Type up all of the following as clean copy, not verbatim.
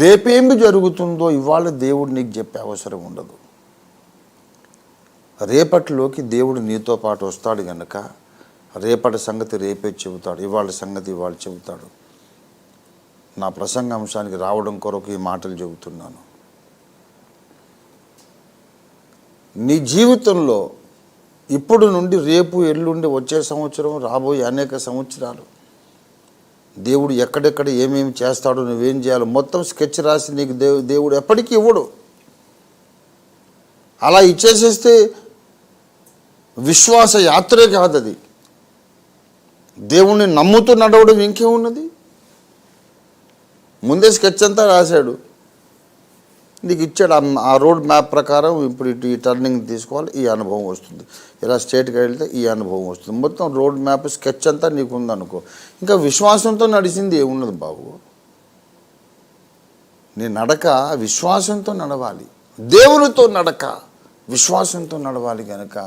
రేపేమి జరుగుతుందో ఇవాళ దేవుడు నీకు చెప్పే అవసరం ఉండదు. రేపటిలోకి దేవుడు నీతో పాటు వస్తాడు కనుక రేపటి సంగతి రేపే చెబుతాడు, ఇవాళ సంగతి ఇవాళ చెబుతాడు. నా ప్రసంగాంశానికి రావడం కొరకు ఈ మాటలు చెబుతున్నాను. నీ జీవితంలో ఇప్పుడు నుండి రేపు, ఎల్లుండి, వచ్చే సంవత్సరం, రాబోయే అనేక సంవత్సరాలు దేవుడు ఎక్కడెక్కడ ఏమేమి చేస్తాడో, నువ్వేం చేయాలో మొత్తం స్కెచ్ రాసి నీకు దేవుడు ఎప్పటికీ ఇవ్వడు. అలా ఇచ్చేసేస్తే విశ్వాస యాత్రే కాదు అది. దేవుణ్ణి నమ్ముతూ నడవడం ఇంకేమున్నది? ముందే స్కెచ్ అంతా రాశాడు, నీకు ఇచ్చాడు. ఆ రోడ్ మ్యాప్ ప్రకారం ఇప్పుడు ఇటు ఈ టర్నింగ్ తీసుకోవాలి, ఈ అనుభవం వస్తుంది, ఇలా స్ట్రేట్గా వెళ్తే ఈ అనుభవం వస్తుంది. మొత్తం రోడ్ మ్యాప్ స్కెచ్ అంతా నీకు ఉందనుకో, ఇంకా విశ్వాసంతో నడిచింది ఏమున్నది బాబు? నీ నడక విశ్వాసంతో నడవాలి, దేవునితో నడక విశ్వాసంతో నడవాలి. కనుక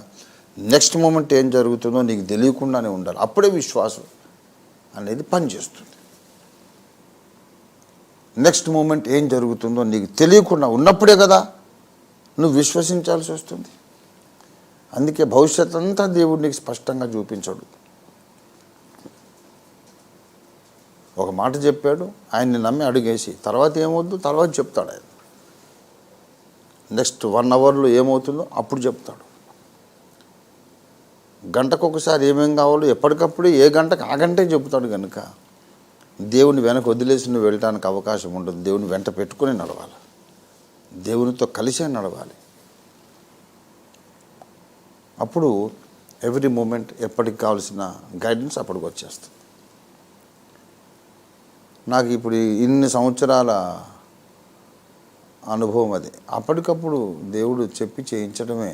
నెక్స్ట్ మూమెంట్ ఏం జరుగుతుందో నీకు తెలియకుండానే ఉండాలి. అప్పుడే విశ్వాసం అనేది పనిచేస్తుంది. నెక్స్ట్ మూమెంట్ ఏం జరుగుతుందో నీకు తెలియకుండా ఉన్నప్పుడే కదా నువ్వు విశ్వసించాల్సి వస్తుంది. అందుకే భవిష్యత్ అంతా దేవుడు నీకు స్పష్టంగా చూపించాడు. ఒక మాట చెప్పాడు, ఆయన్ని నమ్మి అడుగేసి తర్వాత ఏమవుద్దు తర్వాత చెప్తాడు ఆయన. నెక్స్ట్ 1 అవర్లో ఏమవుతుందో అప్పుడు చెప్తాడు. గంటకొకసారి ఏమేం కావాలో ఎప్పటికప్పుడు ఏ గంటకు ఆ గంటే చెబుతాడు. కనుక దేవుని వెనక వదిలేసి నువ్వు వెళ్ళడానికి అవకాశం ఉండదు. దేవుని వెంట పెట్టుకుని నడవాలి, దేవునితో కలిసే నడవాలి. అప్పుడు ఎవ్రీ మూమెంట్ ఎప్పటికి కావాల్సిన గైడెన్స్ అప్పటికి వచ్చేస్తుంది. నాకు ఇప్పుడు ఇన్ని సంవత్సరాల అనుభవం అది. అప్పటికప్పుడు దేవుడు చెప్పి చేయించడమే.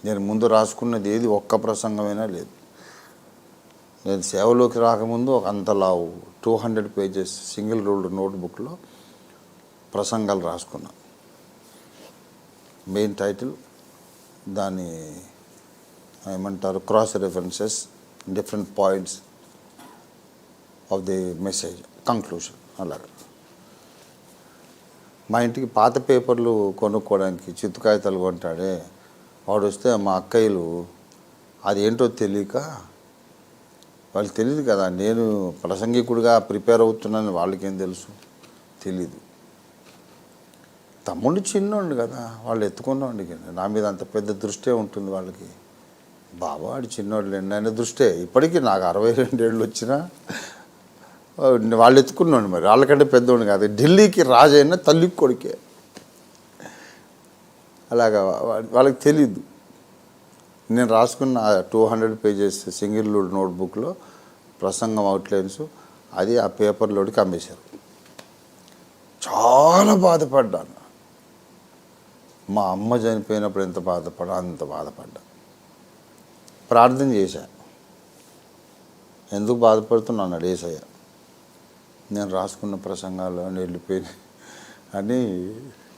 నేను ముందు రాసుకున్నది ఏది ఒక్క ప్రసంగమైనా లేదు. నేను సేవలోకి రాకముందు ఒక అంతలావు 200 పేజెస్ సింగిల్ రూల్డ్ నోట్బుక్లో ప్రసంగాలు రాసుకున్నాను. మెయిన్ టైటిల్, దాని ఏమంటారు, cross references, different points of the message, conclusion. అలాగా మా ఇంటికి పాత పేపర్లు కొనుక్కోవడానికి చిత్తు కాగితాలు కొంటాడే వాడు వస్తే మా అక్కయ్యలు అది ఏంటో తెలియక, వాళ్ళకి తెలియదు కదా నేను ప్రసంగికుడిగా ప్రిపేర్ అవుతున్నానని వాళ్ళకేం తెలుసు, తెలీదు. తమ్ముడు చిన్నోండి కదా, వాళ్ళు ఎత్తుకున్నోండి కదా, నా మీద అంత పెద్ద దృష్టే ఉంటుంది వాళ్ళకి. బాబా వాడు చిన్నోడు లేండి ఆయన దృష్టే. ఇప్పటికీ నాకు 62 ఏళ్ళు వచ్చినా వాళ్ళు ఎత్తుకున్నాడు. మరి వాళ్ళకంటే పెద్దోడు కాదు, ఢిల్లీకి రాజైన తల్లి కొడుకే. అలాగా వాళ్ళకి తెలీదు. నేను రాసుకున్న 200 పేజెస్ సింగిల్ రూల్డ్ నోట్బుక్లో ప్రసంగం అవుట్లైన్స్ అది ఆ పేపర్లోకి అమ్మేశారు. చాలా బాధపడ్డాను. మా అమ్మ చనిపోయినప్పుడు ఎంత బాధపడ్డా అంత బాధపడ్డా. ప్రార్థన చేశాను, ఎందుకు బాధపడుతున్నాను యేసయ్య, నేను రాసుకున్న ప్రసంగాలు అని వెళ్ళిపోయినాయి అని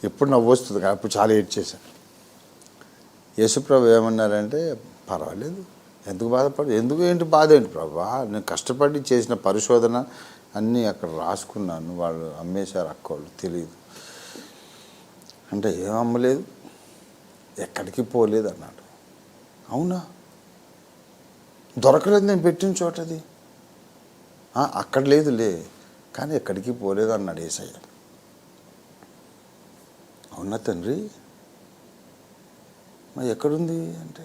ఎప్పుడు నవ్వు వస్తుంది. అప్పుడు చాలా ఏడ్చేశాను. యేసుప్రభు ఏమన్నారంటే, పర్వాలేదు, ఎందుకు ఎందుకు ఏంటి బాధ ఏంటి ప్రభా, నేను కష్టపడి చేసిన పరిశోధన అన్నీ అక్కడ రాసుకున్నాను, వాళ్ళు అమ్మేశారు అక్కోళ్ళు, తెలియదు అంటే. ఏం అమ్మలేదు, ఎక్కడికి పోలేదు అన్నాడు. అవునా, దొరకలేదు నేను పెట్టిన చోటది, అక్కడ లేదులే కానీ ఎక్కడికి పోలేదు అన్నాడు యేసయ్య. అవునా తండ్రి, మరి ఎక్కడుంది అంటే,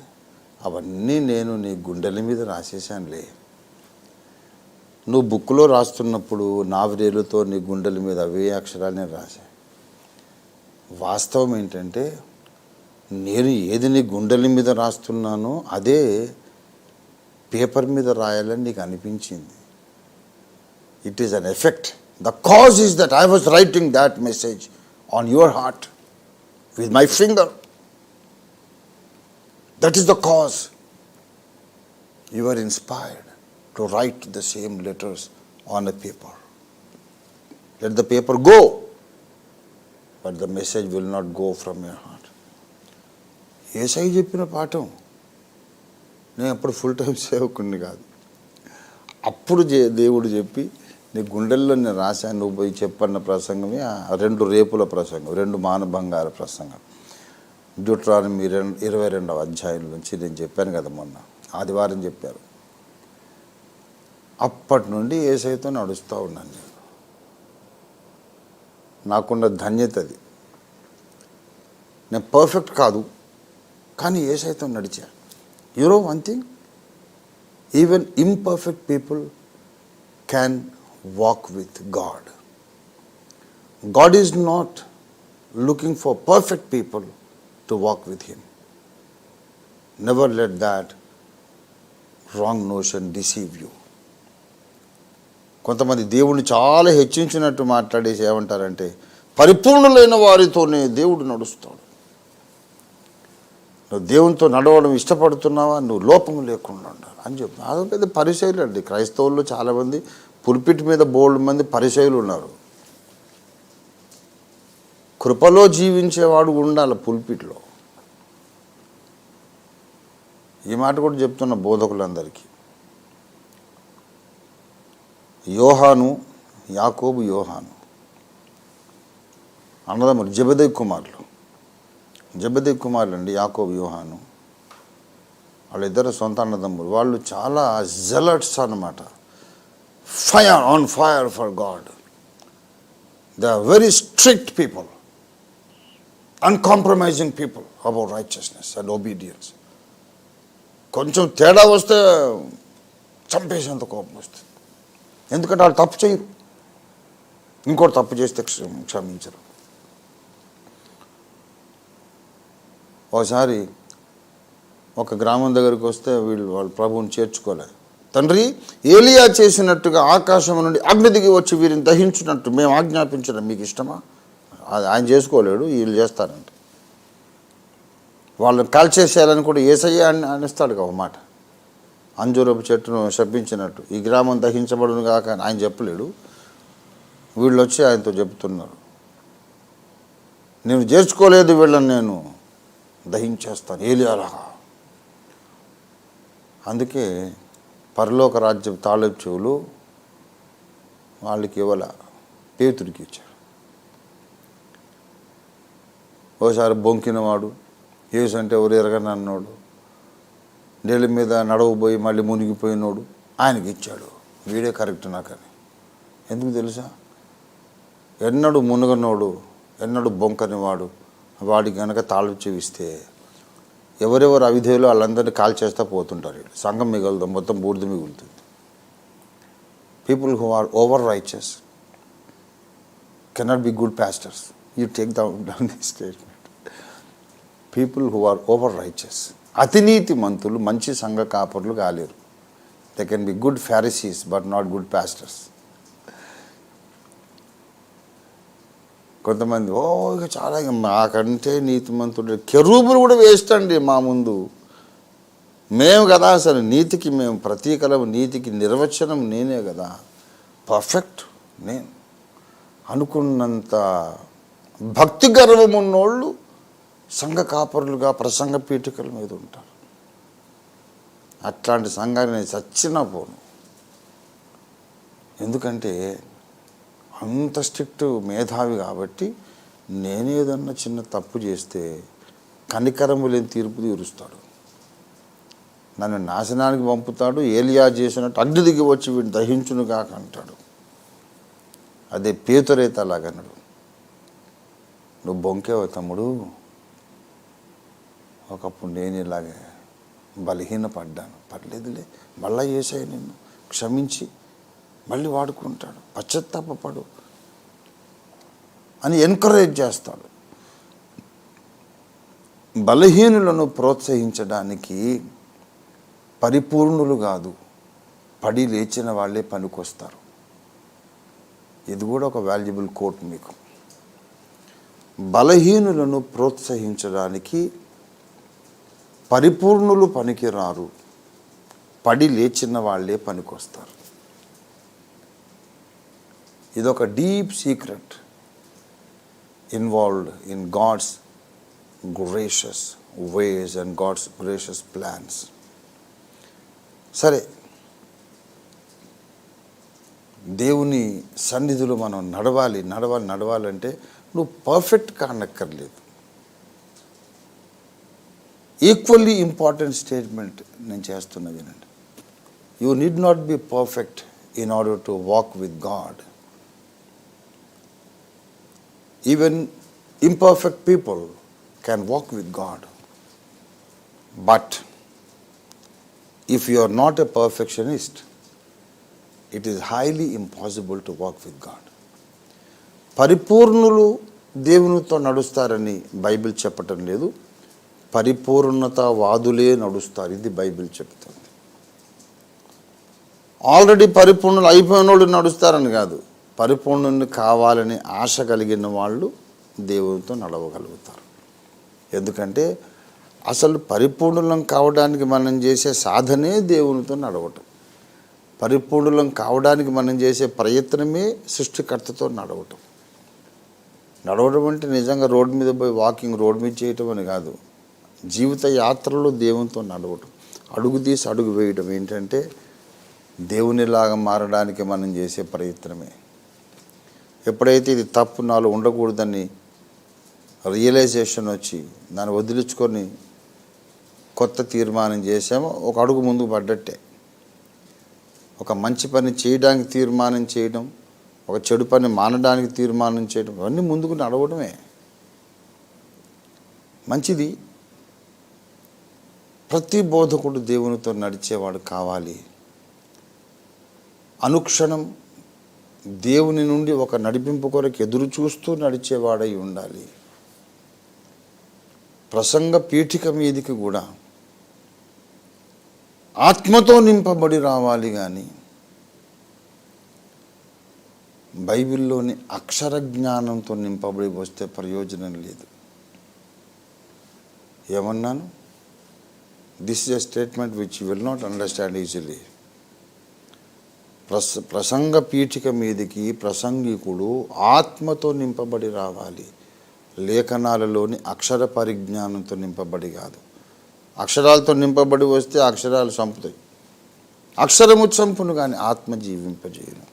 అవన్నీ నేను నీ గుండెల మీద రాసేసానులే. నువ్వు బుక్లో రాస్తున్నప్పుడు నా వ్రేలుతో నీ గుండెల మీద అవే అక్షరాలు నేను రాశా. వాస్తవం ఏంటంటే, నేను ఏది నీ గుండెల మీద రాస్తున్నానో అదే పేపర్ మీద రాయాలని నీకు అనిపించింది. It is an effect. The cause is that I was writing that message on your heart with my finger. That is the cause. You are inspired to write the same letters on a paper. Let the paper go, but the message will not go from your heart. యేసై చెప్పిన పాఠం. నేను అప్పుడు full time సేవకుడిని కాదు. అప్పుడు దేవుడు చెప్పి నీ గుండెల్లో నేను రాశాను, నువ్వు పోయి చెప్పన్న ప్రసంగమే ఆ 2 రేపుల ప్రసంగం, 2 మానభంగాల ప్రసంగం. డ్యూటెరానమీ 22వ అధ్యాయం నుంచి నేను చెప్పాను కదా, మొన్న ఆదివారం చెప్పారు. అప్పటి నుండి యేసయ్యతో నడుస్తూ ఉన్నాను నేను. నాకున్న ధన్యత అది. నేను పర్ఫెక్ట్ కాదు, కానీ యేసయ్యతో నడిచా. You know one thing, even imperfect people can walk with God. God is not looking for perfect people to walk with Him. Never let that wrong notion deceive you. కొంతమంది దేవుడిని చాలా హెచ్చించినట్టు మాట్లాడేసి ఏమంటారంటే, పరిపూర్ణులైన వారితోనే దేవుడు నడుస్తాడు. నువ్వు దేవునితో నడవడం ఇష్టపడుతున్నావా, నువ్వు లోపము లేకుండా ఉండాలి అని చెప్పి. అదో పెద్ద పరిచయులు అండి. క్రైస్తవుల్లో చాలామంది పుల్పిట్ మీద బోల్డ్ మంది పరిచయులు ఉన్నారు. కృపలో జీవించేవాడు ఉండాలి పుల్పిట్లో. ఈ మాట కూడా చెప్తున్న బోధకులందరికీ. యోహాను, యాకోబు, యోహాను అన్నదమ్ములు, జెబెదయి కుమారులు అండి, యాకోబు, యోహాను. వాళ్ళిద్దరు సొంత అన్నదమ్ములు. వాళ్ళు చాలా జెలట్స్ అన్నమాట. on fire for God. They are very strict people, uncompromising people about righteousness and obedience. కొంచెం తేడా వస్తే చంపేసేంత కోపం వస్తుంది. ఎందుకంటే వాళ్ళు తప్పు చేయరు, ఇంకోటి తప్పు చేస్తే క్షమించరు. ఒకసారి ఒక గ్రామం దగ్గరికి వస్తే వాళ్ళ ప్రభువుని చేర్చుకోలేదు. తండ్రి, ఏలియా చేసినట్టుగా ఆకాశం నుండి అగ్ని దిగి వచ్చి వీరిని దహించినట్టు మేము ఆజ్ఞాపించడం మీకు ఇష్టమా? అది ఆయన చేసుకోలేడు, వీళ్ళు చేస్తారంట. వాళ్ళని కాల్చేసేయాలని కూడా యేసయ్య అనిస్తాడు ఒక మాట. అంజూరపు చెట్టును శపించినట్టు ఈ గ్రామం దహించబడును కాక ఆయన చెప్పలేడు. వీళ్ళు వచ్చి ఆయనతో చెప్తున్నారు, నేను చేర్చుకోలేదు వీళ్ళని, నేను దహించేస్తాను ఏలియాలాగా. అందుకే పరలోక రాజ్యం తాళపు చెవులు వాళ్ళకి ఇవ్వాల, పేతుడికి ఇచ్చాడు. ఓసారి బొంకినవాడు, యేసు అంటే ఎవరు ఎరగని అన్నాడు, నీళ్ళ మీద నడవబోయి మళ్ళీ మునిగిపోయినోడు ఆయనకి ఇచ్చాడు. వీడే కరెక్ట్ నాకని. ఎందుకు తెలుసా? ఎన్నడూ మునగనోడు, ఎన్నడూ బొంకనివాడు వాడికి కనుక తాళపు చెవి ఇస్తే ఎవరెవరు అవిధేయులు వాళ్ళందరినీ కాల్ చేస్తూ పోతుంటారు. సంఘం మిగలదు, మొత్తం బూడిద మిగులుతుంది. People who are over righteous cannot be good pastors. You take down this statement. People who are over righteous, అతినీతి మంతులు మంచి సంఘ కాపరులు కాలేరు. They can be good Pharisees but not good pastors. కొంతమంది ఇక చాలా మాకంటే నీతిమంతుడు, కెరూబులు కూడా వేస్ట్ అండి మా ముందు. మేము కదా అసలు నీతికి మేము ప్రతీకలం, నీతికి నిర్వచనం నేనే కదా, పర్ఫెక్ట్ నేను అనుకున్నంత భక్తి గర్వం ఉన్నోళ్ళు సంఘ కాపరులుగా ప్రసంగ పీఠికల మీద ఉంటారు. అట్లాంటి సంఘాన్ని నేను చచ్చినా పోను. ఎందుకంటే అంత స్ట్రిక్ట్ మేధావి కాబట్టి, నేనేదన్నా చిన్న తప్పు చేస్తే కనికరము లేని తీర్పు తీరుస్తాడు, నన్ను నాశనానికి పంపుతాడు. ఏలియా చేసినట్టు అగ్ని దిగి వచ్చి వీడిని దహించును కాక అంటాడు. అదే పేతురైతే అలాగన్నాడు, నువ్వు బొంకేవ తమ్ముడు, ఒకప్పుడు నేను ఇలాగే బలహీనపడ్డాను, పర్లేదులే మళ్ళా యేసయ్య నిన్ను క్షమించి మళ్ళీ వాడుకుంటాడు, పశ్చాత్తాపపడు అని ఎంకరేజ్ చేస్తాడు. బలహీనులను ప్రోత్సహించడానికి పరిపూర్ణులు కాదు, పడి లేచిన వాళ్ళే పనికొస్తారు. ఇది కూడా ఒక వాల్యుబుల్ కోట్ మీకు. బలహీనులను ప్రోత్సహించడానికి పరిపూర్ణులు పనికిరారు, పడి లేచిన వాళ్ళే పనికొస్తారు. ఇదొక deep secret involved in God's gracious ways and God's gracious plans. సరే, దేవుని సన్నిధిలో మనం నడవాలంటే నువ్వు పర్ఫెక్ట్ కానక్కర్లేదు. ఈక్వల్లీ ఇంపార్టెంట్ స్టేట్మెంట్ నేను చేస్తున్నా వినండి. You need not be perfect in order to walk with God. Even imperfect people can walk with God. But if you are not a perfectionist, it is highly impossible to walk with God. పరిపూర్ణులు దేవునితో నడుస్తారని Bible చెప్పటం లేదు, పరిపూర్ణతావాదులే నడుస్తారు, ఇది Bible చెప్తుంది. Already పరిపూర్ణులు అయిపోయిన వాళ్ళు నడుస్తారని కాదు, పరిపూర్ణుని కావాలని ఆశ కలిగిన వాళ్ళు దేవునితో నడవగలుగుతారు. ఎందుకంటే అసలు పరిపూర్ణులం కావడానికి మనం చేసే సాధనే దేవునితో నడవటం. పరిపూర్ణులం కావడానికి మనం చేసే ప్రయత్నమే సృష్టికర్తతో నడవటం. నడవడం అంటే నిజంగా రోడ్డు మీద పోయి వాకింగ్ రోడ్డు మీద చేయటం అని కాదు, జీవిత యాత్రలో దేవునితో నడవటం, అడుగు తీసి అడుగు వేయటం. ఏంటంటే దేవునిలాగా మారడానికి మనం చేసే ప్రయత్నమే. ఎప్పుడైతే ఇది తప్పు నాలో ఉండకూడదని రియలైజేషన్ వచ్చి దాన్ని వదిలించుకొని కొత్త తీర్మానం చేసామో ఒక అడుగు ముందుకు పడ్డట్టే. ఒక మంచి పని చేయడానికి తీర్మానం చేయడం, ఒక చెడు పని మానడానికి తీర్మానం చేయడం, అవన్నీ ముందుకు నడవడమే మంచిది. ప్రతి బోధకుడు దేవునితో నడిచేవాడు కావాలి. అనుక్షణం దేవుని నుండి ఒక నడిపింపు కొరకు ఎదురు చూస్తూ నడిచేవాడై ఉండాలి. ప్రసంగ పీఠిక మీదికి కూడా ఆత్మతో నింపబడి రావాలి, కానీ బైబిల్లోని అక్షర జ్ఞానంతో నింపబడి వస్తే ప్రయోజనం లేదు. ఏమన్నాను? This is a statement which you will not understand easily. ప్రసంగ పీఠిక మీదికి ప్రసంగికుడు ఆత్మతో నింపబడి రావాలి, లేఖనాలలోని అక్షర పరిజ్ఞానంతో నింపబడి కాదు. అక్షరాలతో నింపబడి వస్తే అక్షరాలు చంపుతాయి, అక్షరము చంపును కానీ ఆత్మ జీవింపజేయను.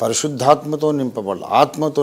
పరిశుద్ధాత్మతో నింపబడాలి, ఆత్మతో